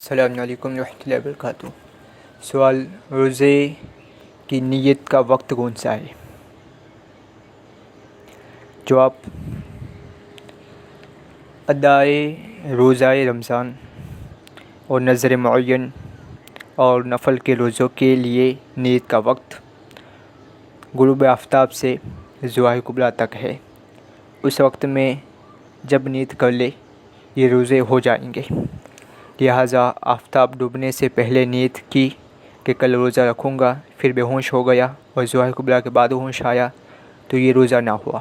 السلام علیکم ورحمۃ اللہ وبرکاتہ۔ سوال: روزے کی نیت کا وقت کون سا ہے؟ جواب: ادائے روزہ رمضان اور نظر معین اور نفل کے روزوں کے لیے نیت کا وقت غروب آفتاب سے زوال کبریٰ تک ہے۔ اس وقت میں جب نیت کر لے یہ روزے ہو جائیں گے، لہٰذا آفتاب ڈوبنے سے پہلے نیت کی کہ کل روزہ رکھوں گا، پھر بے ہوش ہو گیا اور زوال کبریٰ کے بعد ہوش آیا تو یہ روزہ نہ ہوا،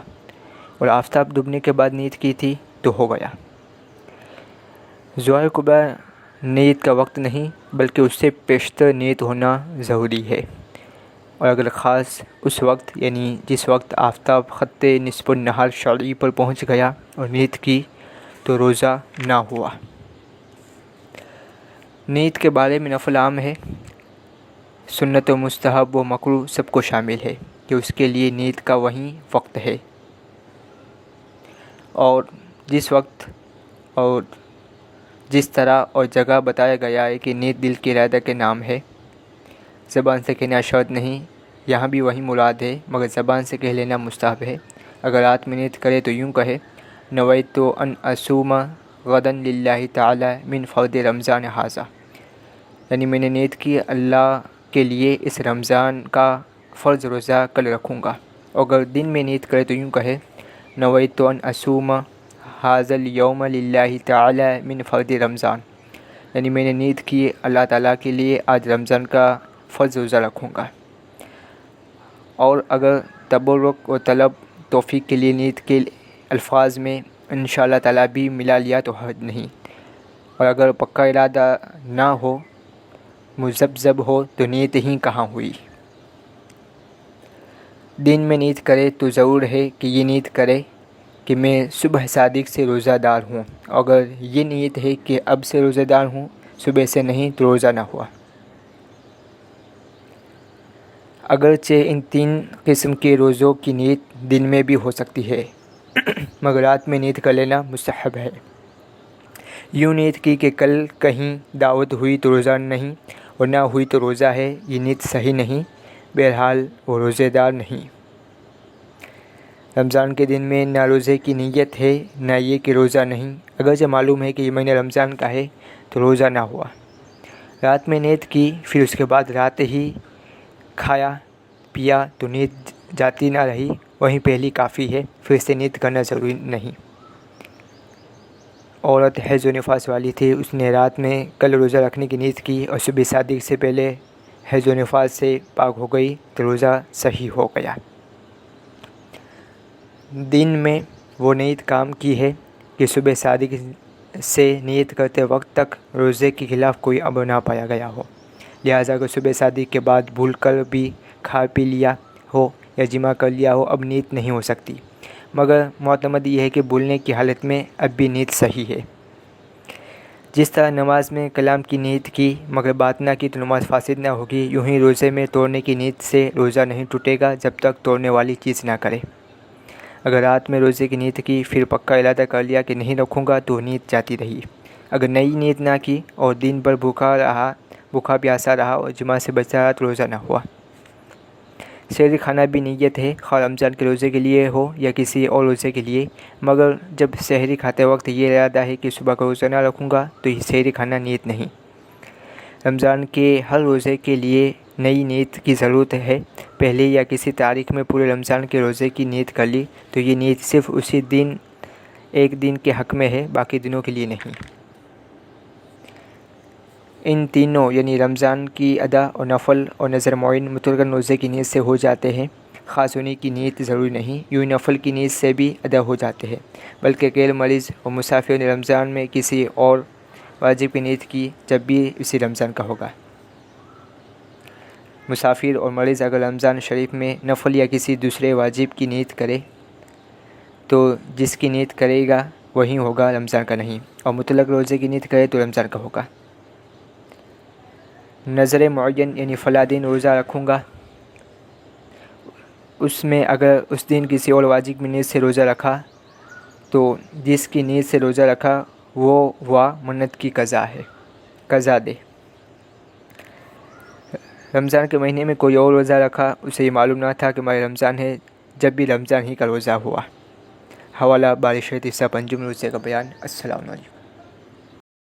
اور آفتاب ڈوبنے کے بعد نیت کی تھی تو ہو گیا۔ زوال کبریٰ نیت کا وقت نہیں بلکہ اس سے پیشتر نیت ہونا ضروری ہے، اور اگر خاص اس وقت یعنی جس وقت آفتاب خط نصف النہار شرعی پر پہنچ گیا اور نیت کی تو روزہ نہ ہوا۔ نیت کے بارے میں نفل عام ہے، سنت و مستحب و مکروہ سب کو شامل ہے کہ اس کے لیے نیت کا وہی وقت ہے، اور جس وقت اور جس طرح اور جگہ بتایا گیا ہے کہ نیت دل کے ارادہ کے نام ہے، زبان سے کہنا شرط نہیں، یہاں بھی وہی مراد ہے، مگر زبان سے کہہ لینا مستحب ہے۔ اگر رات میں نیت کرے تو یوں کہے: نویت ان اصوم غدا للہ تعالی من فرض رمضان ھذا، یعنی میں نے نیت کی اللہ کے لیے اس رمضان کا فرض روزہ کل رکھوں گا۔ اور اگر دن میں نیت کرے تو یوں کہے: نویت ان اصوم ھذا الیوم للہ تعالی من فرض رمضان، یعنی میں نے نیت کی اللہ تعالیٰ کے لیے آج رمضان کا فرض روزہ رکھوں گا۔ اور اگر تبرک و طلب توفیق کے لیے نیت کے الفاظ میں انشاءاللہ تعالیٰ بھی ملا لیا تو حرج نہیں، اور اگر پکا ارادہ نہ ہو، مذبذب ہو تو نیت ہی کہاں ہوئی۔ دن میں نیت کرے تو ضرور ہے کہ یہ نیت کرے کہ میں صبح صادق سے روزہ دار ہوں، اگر یہ نیت ہے کہ اب سے روزہ دار ہوں، صبح سے نہیں، تو روزہ نہ ہوا۔ اگرچہ ان تین قسم کے روزوں کی نیت دن میں بھی ہو سکتی ہے، مگر رات میں نیت کر لینا مستحب ہے۔ یوں نیت کی کہ کل کہیں دعوت ہوئی تو روزہ نہیں، اور نہ ہوئی تو روزہ ہے، یہ نیت صحیح نہیں، بہرحال وہ روزے دار نہیں۔ رمضان کے دن میں نہ روزے کی نیت ہے نہ یہ کہ روزہ نہیں، اگرچہ معلوم ہے کہ یہ مہینہ رمضان کا ہے تو روزہ نہ ہوا۔ رات میں نیت کی، پھر اس کے بعد رات ہی کھایا پیا تو نیت جاتی نہ رہی، وہیں پہلی کافی ہے، پھر سے نیت کرنا ضروری نہیں۔ عورت حیض و نفاس والی تھی، اس نے رات میں کل روزہ رکھنے کی نیت کی اور صبح صادق سے پہلے حیض و نفاس سے پاک ہو گئی تو روزہ صحیح ہو گیا۔ دن میں وہ نیت کام کی ہے کہ صبح صادق سے نیت کرتے وقت تک روزے کے خلاف کوئی امر نہ پایا گیا ہو، لہٰذا اگر صبح صادق کے بعد بھول کر بھی کھا پی لیا ہو یا جماع کر لیا ہو، اب نیت نہیں ہو سکتی، مگر معتمد یہ ہے کہ بھولنے کی حالت میں اب بھی نیت صحیح ہے۔ جس طرح نماز میں کلام کی نیت کی مگر بات نہ کی تو نماز فاسد نہ ہوگی، یوں ہی روزے میں توڑنے کی نیت سے روزہ نہیں ٹوٹے گا جب تک توڑنے والی چیز نہ کرے۔ اگر رات میں روزے کی نیت کی، پھر پکا ارادہ کر لیا کہ نہیں رکھوں گا تو نیت جاتی رہی۔ اگر نئی نیت نہ کی اور دن بھر بھوکا پیاسا رہا اور جماع سے بچا رہا تو روزہ نہ ہوا۔ سحری کھانا بھی نیت ہے، خواہ رمضان کے روزے کے لیے ہو یا کسی اور روزے کے لیے، مگر جب سحری کھاتے وقت یہ ارادہ ہے کہ صبح کا روزہ نہ رکھوں گا تو یہ سحری کھانا نیت نہیں۔ رمضان کے ہر روزے کے لیے نئی نیت کی ضرورت ہے، پہلے یا کسی تاریخ میں پورے رمضان کے روزے کی نیت کر لی تو یہ نیت صرف اسی دن ایک دن کے حق میں ہے، باقی دنوں کے لیے نہیں۔ ان تینوں یعنی رمضان کی ادا اور نفل اور نظر معین متعین روزے کی نیت سے ہو جاتے ہیں، خاص انہی کی نیت ضروری نہیں، یوں نفل کی نیت سے بھی ادا ہو جاتے ہیں، بلکہ غیر مریض اور مسافر نے رمضان میں کسی اور واجب کی نیت کی جب بھی اسی رمضان کا ہوگا۔ مسافر اور مریض اگر رمضان شریف میں نفل یا کسی دوسرے واجب کی نیت کرے تو جس کی نیت کرے گا وہی ہوگا، رمضان کا نہیں، اور مطلق روزے کی نیت کرے تو رمضان کا ہوگا۔ نظر معین یعنی فلاں دن روزہ رکھوں گا، اس میں اگر اس دن کسی اور واجب کی نیت سے روزہ رکھا تو جس کی نیت سے روزہ رکھا وہ ہوا منت کی قضا ہے۔ قضا دے۔ رمضان کے مہینے میں کوئی اور روزہ رکھا، اسے یہ معلوم نہ تھا کہ ماہ رمضان ہے، جب بھی رمضان ہی کا روزہ ہوا۔ حوالہ بارشت حصہ پنجم روزے کا بیان۔ السلام علیکم۔